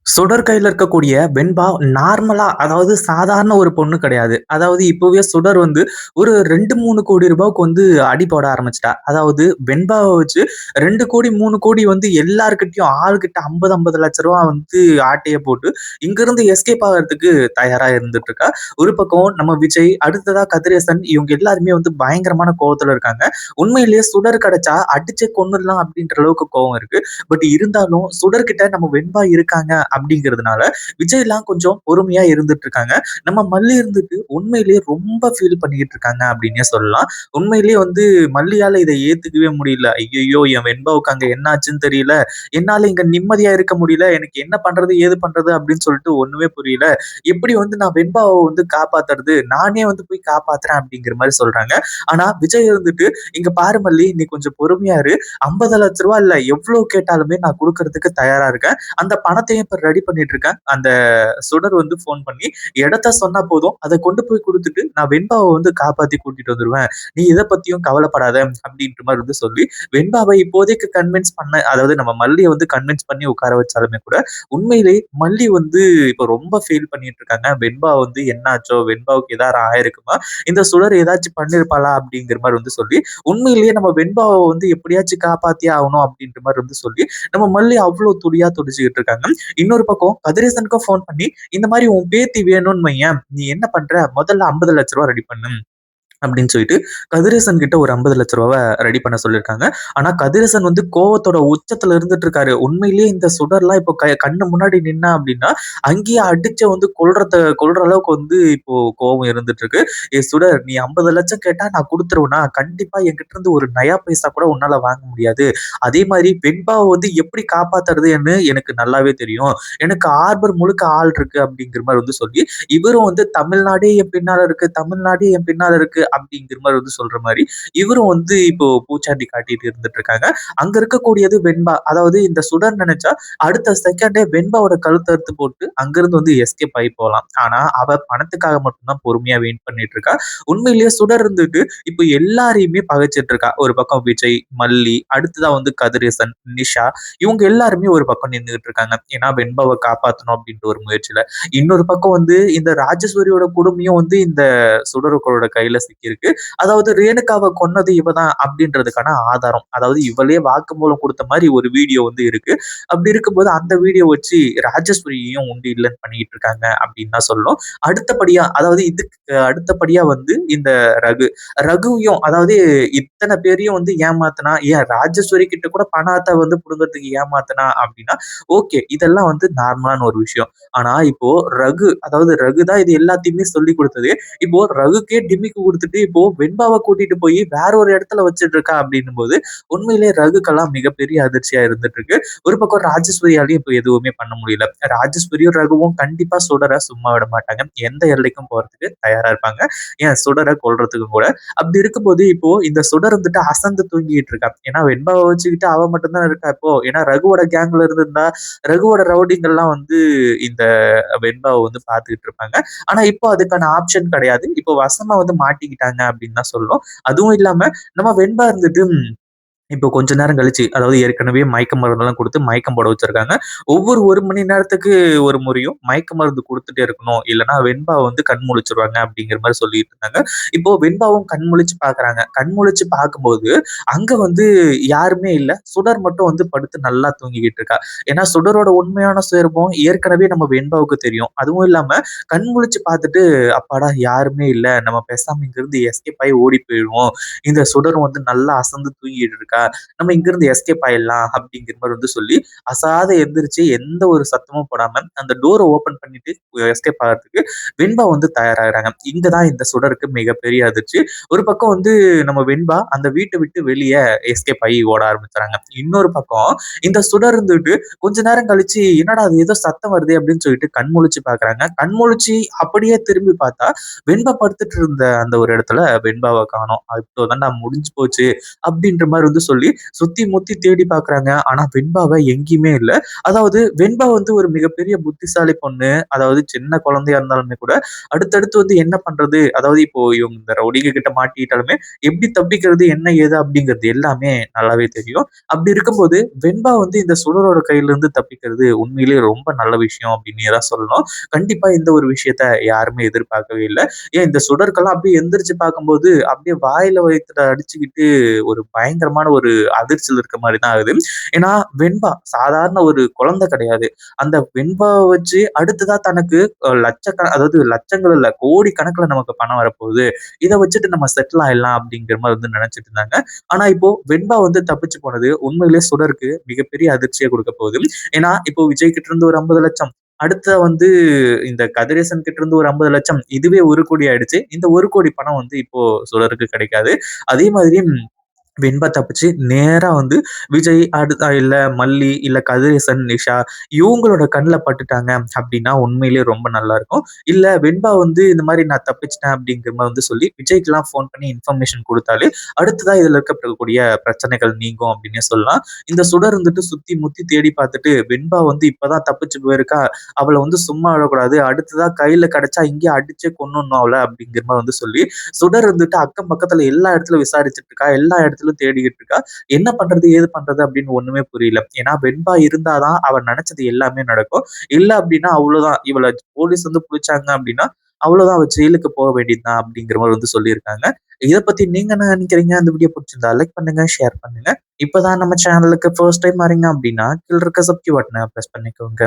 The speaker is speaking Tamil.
சுடர் கையில இருக்கக்கூடிய வெண்பா நார்மலா அதாவது சாதாரண ஒரு பொண்ணு கிடையாது. அதாவது இப்பவே சுடர் வந்து ஒரு 2, 3 கோடி ரூபாய்க்கு வந்து அடி போட ஆரம்பிச்சுட்டா. அதாவது வெண்பாவ வச்சு 2 கோடி, 3 கோடி வந்து எல்லார்கிட்டயும் ஆள்கிட்ட 50, 50 லட்ச ரூபா வந்து ஆட்டைய போட்டு இங்கிருந்து எஸ்கேப் ஆகறதுக்கு தயாரா இருந்துட்டு இருக்கா. ஒரு பக்கம் நம்ம விஜய், அடுத்ததா கதிரேசன் இவங்க எல்லாருமே வந்து பயங்கரமான கோவத்துல இருக்காங்க. உண்மையிலேயே சுடர் கிடைச்சா அடிச்சே கொன்னுடலாம் அப்படின்ற அளவுக்கு கோவம் இருக்கு. பட் இருந்தாலும் சுடர்கிட்ட நம்ம வெண்பா இருக்காங்க அப்படிங்கிறதுனால விஜய்லாம் கொஞ்சம் பொறுமையா இருந்துட்டு இருக்காங்க. நம்ம மல்லி இருந்துட்டு உண்மையிலேயே ரொம்ப ஃபீல் பண்ணிக்கிட்டு இருக்காங்க அப்படின்னே சொல்லலாம். உண்மையிலேயே வந்து மல்லியால இதை ஏத்துக்கவே முடியல. ஐயையோ! என் வெண்பாவுக்கு அங்க என்ன ஆச்சுன்னு தெரியல. என்னால இங்க நிம்மதியா இருக்க முடியல. எனக்கு என்ன பண்றது? ஏது பண்றது? அப்படின்னு சொல்லிட்டு ஒண்ணுமே புரியல. எப்படி வந்து நான் வெண்பாவ வந்து காப்பாத்துறது? நானே வந்து போய் காப்பாத்துறேன் அப்படிங்கிற மாரி சொல்றாங்க. ஆனா விஜய் இருந்துட்டு, "இங்க பாரு மல்லி, நீ கொஞ்சம் பொறுமையா இரு. 50 லட்ச ரூபா இல்ல எவ்வளவு கேட்டாலுமே நான் குடுக்கறதுக்கு தயாரா இருக்கேன். அந்த பணத்தையும் இப்ப ரெடி பண்ணிட்டு இருக்கேன்." அந்த சுடர் வந்து ஃபோன் பண்ணி இடத்த சொன்னா போதும். அத கொண்டு போய் குடுத்துட்டு நான் வெண்பாவ வந்து காப்பாத்தி கூட்டிட்டு வந்துருவேன். நீ எத பத்தியும் கவலைப்படாத அப்படின்ற மாரி வந்து சொல்லி வெண்பாவ இப்போதைக்கு கன்வின்ஸ் பண்ண அதாவது நம்ம மல்லிய வந்து கன்வின்ஸ் பண்ணி உட்கார வச்சாலுமே கூட, உண்மையிலேயே மல்லி வந்து இப்ப ரொம்ப ஃபீல் பண்ணிட்டு இருக்காங்க. வெண்பா வந்து என்னாச்சோ? வெண்பாவுக்கு ஏதாவது ஆயிருக்குமா? இந்த சுடர் ஏதாச்சும் பண்ணியிருப்பாளா? அப்படிங்கிற மாரி வந்து சொல்லி உண்மையிலேயே நம்ம வெண்பாவ வந்து எப்படியாச்சும் காப்பாத்தியே ஆகணும் அப்படின்ற மாரி வந்து சொல்லி, நம்ம மல்லி அவ்ளோ துடியா துடிச்சுக்கிட்டு இருக்காங்க. இன்னொரு பக்கம் கதிரேசனுக்கும் ஃபோன் பண்ணி, இந்த மாரி உன் பேத்தி வேணும்னு வையேன், நீ என்ன பண்ற? முதல்ல 50 லட்ச ரூபா ரெடி பண்ணு. அப்படின்னு சொல்லிட்டு கதிரேசன் கிட்ட ஒரு 50 லட்ச ரூபாவ ரெடி பண்ண சொல்லியிருக்காங்க. ஆனா கதிரேசன் வந்து கோவத்தோட உச்சத்துல இருந்துட்டு இருக்காரு. உண்மையிலேயே இந்த சுடர்லாம் இப்போ கண்ணு முன்னாடி நின்னா அப்படின்னா, அங்கேயே அடிச்சு வந்து கொல்ற அளவுக்கு வந்து இப்போ கோவம் இருந்துட்டு இருக்கு. சுடர் நீ 50 லட்சம் கேட்டா நான் குடுத்துருவேனா? கண்டிப்பா என்கிட்ட இருந்து ஒரு நயா பைசா கூட உன்னால வாங்க முடியாது. அதே மாரி வெண்பாவ வந்து எப்படி காப்பாத்துறதுன்னு எனக்கு நல்லாவே தெரியும். எனக்கு ஹார்பர் முழுக்க ஆள் இருக்கு அப்படிங்கிற மாரி வந்து சொல்லி, இவரும் வந்து தமிழ்நாடே என் பின்னால இருக்கு, தமிழ்நாடே என் பின்னால இருக்கு அப்படிங்கிற மாரி வந்து சொல்ற மாரி, இவரும் வந்து இப்போ பூச்சாண்டி காட்டிட்டு இருந்துட்டு இருக்காங்க. அங்க இருக்கக்கூடியது வெண்பா. அதாவது இந்த சுடர் நெனச்சா, அடுத்த செகண்டே வெண்பாவோட கழுத்த அறுத்து போட்டு அங்கிருந்து வந்து எஸ்கேப் ஆயி போலாம். ஆனா, அவ பணத்துக்காக மட்டும் தான் பொறுமையா வெயிட் பண்ணிட்டு இருக்கா. உண்மையிலேயே சுடர் இருந்துட்டு இப்ப எல்லாரையுமே பகைச்சிட்டு இருக்கா. ஒரு பக்கம் விஜய், மல்லி, அடுத்ததா வந்து கதிரேசன், நிஷா இவங்க எல்லாருமே ஒரு பக்கம் நின்னுகிட்டு இருக்காங்க. ஏன்னா வெண்பாவ காப்பாத்தணும் அப்படின்ற ஒரு முயற்சியில. இன்னொரு பக்கம் வந்து இந்த ராஜேஸ்வரியோட குடும்பியும் வந்து இந்த சுடருக்களோட கையில சிக்கியிருக்கு. அதாவது ரேணுகாவ கொன்னது இவ தான் அப்படின்றதுக்கான ஆதாரம். அதாவது இவளே வாக்குமூலம் குடுத்த மாரி ஒரு வீடியோ வந்து இருக்கு. அப்படி இருக்கும்போது அந்த வீடியோ வச்சு ராஜேஸ்வரியையும் உண்டு இல்லன்னு பண்ணிட்டு இருக்காங்க அப்படின்னு தான் சொல்லணும். அடுத்தபடியா அதாவது இதுக்கு அடுத்தபடியா வந்து இந்த ரகு. ரகுவையும் அதாவது இத்தன பேரையும் வந்து ஏமாத்துனா, ஏன் ராஜேஸ்வரி கிட்ட கூட பணத்த வந்து புடுங்கறதுக்கு ஏமாத்துனா அப்படின்னா, ஓகே. இதெல்லாம் வந்து நார்மலான ஒரு விஷயம். ஆனா இப்போ அதாவது ரகு தான் இது எல்லாத்தையுமே சொல்லிக் குடுத்தது. இப்போ ரகுக்கே டிமிக்கி குடுத்துட்டு, இப்போ வெண்பாவ கூட்டிட்டு போய் வேற ஒரு இடத்துல வச்சுட்டு இருக்கா அப்படின்னும்போது, உண்மையிலேயே ரகுக்கெல்லாம் மிகப்பெரிய அதிர்ச்சியா இருந்துட்டு இருக்கு. ஒரு பக்கம் ராஜேஸ்வரியாலயும் இப்ப எதுவுமே பண்ண முடியல. ராஜேஸ்வரியும், ரகுவும் கண்டிப்பா சுடர சும்மா விட மாட்டாங்க. எந்த எல்லைக்கும் போறதுக்கு தயாரா இருப்பாங்க. ஏன் சுடர கொல்றதுக்கும் கூட. அப்படி இருக்கும்போது இப்போ இந்த சுடர் வந்துட்டு அசந்து தூங்கிட்டு இருக்கா. ஏன்னா வெண்பாவ வச்சுக்கிட்டு அவ மட்டும் தான் இருக்கா இப்போ. ஏன்னா ரகுவோட கேங்ல இருந்திருந்தா, ரகுவோட ரவுடிங்கள்லாம் வந்து இந்த வெண்பாவ வந்து பார்த்துக்கிட்டு இருப்பாங்க. ஆனா இப்போ அதுக்கான ஆப்ஷன் கிடையாது. இப்போ வசமா வந்து மாட்டிக்கிட்டாங்க அப்படின்னு தான் சொல்லணும். அதுவும் இல்லாம நம்ம வெண்பா இருந்துட்டு இப்போ கொஞ்ச நேரம் கழிச்சு, அதாவது ஏற்கனவே மயக்க மருந்தெல்லாம் குடுத்து மயக்கம் போட வச்சிருக்காங்க. ஒவ்வொரு 1 மணி நேரத்துக்கு ஒரு முறையும் மயக்க மருந்து குடுத்துட்டே இருக்கணும். இல்லன்னா வெண்பா வந்து கண் முழிச்சுருவாங்க அப்படிங்கிற மாரி சொல்லிட்டு இருந்தாங்க. இப்போ வெண்பாவும் கண் முழிச்சு பார்க்குறாங்க. கண் முழிச்சு பார்க்கும்போது, அங்க வந்து யாருமே இல்ல. சுடர் மட்டும் வந்து படுத்து நல்லா தூங்கிக்கிட்டு இருக்கா. ஏன்னா சுடரோட உண்மையான சுயரூபம் ஏற்கனவே நம்ம வெண்பாவுக்கு தெரியும். அதுவும் இல்லாம கண் முழிச்சு பார்த்துட்டு, அப்பாடா யாருமே இல்ல. நம்ம பேசாம இங்கிருந்து எஸ்கேப் ஆயி ஓடி போயிருவோம். இந்த சுடரும் வந்து நல்லா அசந்து தூங்கிட்டு இருக்கா. நம்ம இங்கிருந்து எஸ்கேப் ஆயிடலாம் அப்படிங்கிற மாரி வந்து சொல்லி, அசாத எந்திரிச்சு எந்த ஒரு சத்தமும் போடாம அந்த டோர ஓப்பன் பண்ணிட்டு எஸ்கேப் ஆகறதுக்கு வெண்பா வந்து தயாராகுறாங்க. இங்க தான் இந்த சுடருக்கு மிகப்பெரிய அதிர்ச்சி. ஒரு பக்கம் வந்து நம்ம வெண்பா அந்த வீட்ட விட்டு வெளிய எஸ்கேப் ஆயி ஓட ஆரம்பிச்சுறாங்க. இன்னொரு பக்கம் இந்த சுடர் இருந்துட்டு கொஞ்ச நேரம் கழிச்சு, என்னடா அது ஏதோ சத்தம் வருதே அப்படின்னு சொல்லிட்டு கண் முழிச்சு பார்க்குறாங்க. கண் முழிச்சு அப்படியே திரும்பி பார்த்தா, வெண்பா படுத்துட்டு இருந்த அந்த ஒரு இடத்துல வெண்பாவ காணோம். "அவ்ளோ தான்டா முடிஞ்சு போச்சு." அப்படின்ற மாரி வந்து சொல்லி சுத்தி முத்தி தேடி பார்க்குறாங்க. ஆனா வெண்பாவ எங்கேயுமே இல்ல. அதாவது வெண்பா வந்து ஒரு மிகப்பெரிய புத்திசாலி பொண்ணு. அதாவது சின்ன குழந்தையா இருந்தாலுமே கூட, அடுத்தடுத்து வந்து என்ன பண்றது? அதாவது இப்போ இவங்க இந்த ரவுடிங்க கிட்ட மாட்டிக்கிட்டாலுமே, எப்படி தப்பிக்கிறது? என்ன ஏது? அப்படிங்கிறது எல்லாமே நல்லாவே தெரியும். அப்படி இருக்கும்போது, வெண்பா வந்து இந்த சுடரோட கையிலிருந்து தப்பிக்கிறது உண்மையிலேயே ரொம்ப நல்ல விஷயம் அப்படின்னே தான் சொல்லணும். கண்டிப்பா இந்த ஒரு விஷயத்த யாருமே எதிர்பார்க்கவே இல்ல. ஏன் இந்த சுடருக்கெல்லாம் அப்படியே எந்திரிச்சு பார்க்கும்போது, அப்படியே வாயில வயித்துல அடிச்சுக்கிட்டு ஒரு பயங்கரமான ஒரு அதிர்ச்சியில இருக்க மாரி தான் ஆகுது. ஏன்னா, வெண்பா சாதாரண ஒரு குழந்தை கிடையாது. அந்த வெண்பாவ வச்சு அடுத்ததா தனக்கு அதாவது லட்சங்கள் இல்ல, கோடி கணக்குல நமக்கு பணம் வரப்போகுது. இத வச்சுட்டு நம்ம செட்டில் ஆயிடலாம் அப்படிங்கிற மாரி வந்து நினைச்சுட்டு இருந்தாங்க. ஆனா இப்போ வெண்பா வந்து தப்பிச்சு போனது உண்மையிலேயே சுடருக்கு மிகப்பெரிய அதிர்ச்சிய குடுக்க போகுது. ஏன்னா, இப்போ விஜய் கிட்ட இருந்து ஒரு 50,00,000 அடுத்த வந்து இந்த கதிரேசன் கிட்ட இருந்து ஒரு 50,00,000 இதுவே 1,00,00,000 ஆயிடுச்சு. இந்த 1,00,00,000 பணம் வந்து இப்போ சுடருக்கு கிடைக்காது. அதே மாதிரி வெண்பா தப்பிச்சு நேரா வந்து விஜய் இல்ல மல்லி, இல்ல கதிரேசன், நிஷா இவங்களோட கண்ல பட்டுட்டாங்க அப்டின்னா உண்மையிலேயே ரொம்ப நல்லா இருக்கும். இல்ல வெண்பா வந்து இந்த மாரி நான் தப்பிச்சுட்டேன் அப்டிங்கிற மாரி வந்து சொல்லி விஜய்க்குலாம் ஃபோன் பண்ணி இன்ஃபர்மேஷன் குடுத்தாலே, அடுத்ததா இதுல இருக்கக்கூடிய பிரச்சனைகள் நீங்கும் அப்டின்னே சொல்லலாம். இந்த சுடர் வந்துட்டு சுத்தி முத்தி தேடி பார்த்துட்டு வெண்பா வந்து இப்ப தான் தப்பிச்சு போயிருக்கா. அவள வந்து சும்மா விடக்கூடாது. அடுத்ததா கையில கிடைச்சா இங்கேயே அடிச்சே கொன்னுடணும் அவள அப்டிங்கிற மாரி வந்து சொல்லி, சுடர் வந்துட்டு அக்கம் பக்கத்துல எல்லா இடத்துலயும் விசாரிச்சுட்டு இருக்கா. எல்லா இடத்துலயும் தேடிக்கிட்டு இருக்கா. என்ன பண்றது? ஏது பண்றது? அப்படின்னு ஒண்ணுமே புரியல. ஏன்னா வெண்பா இருந்தா தான் அவ நெனச்சது எல்லாமே நடக்கும். இல்ல அப்படின்னா அவ்வளோதான். இவள போலீஸ் வந்து புடிச்சாங்க அப்படின்னா, அவ்வளோதான் அவ ஜெயிலுக்கு போக வேண்டியது தான் அப்படிங்கிற மாரி வந்து சொல்லியிருக்காங்க. இத பத்தி நீங்க என்ன நெனைக்கிறீங்க? அந்த வீடியோ புடிச்சிருந்தா லைக் பண்ணுங்க, ஷேர் பண்ணுங்க. இப்பதான் நம்ம சேனலுக்கு ஃபர்ஸ்ட் டைம் வரீங்க அப்படின்னா, கீழ இருக்க சப்ஸ்கிரைப் பட்டன பிரஸ் பண்ணிக்கோங்க.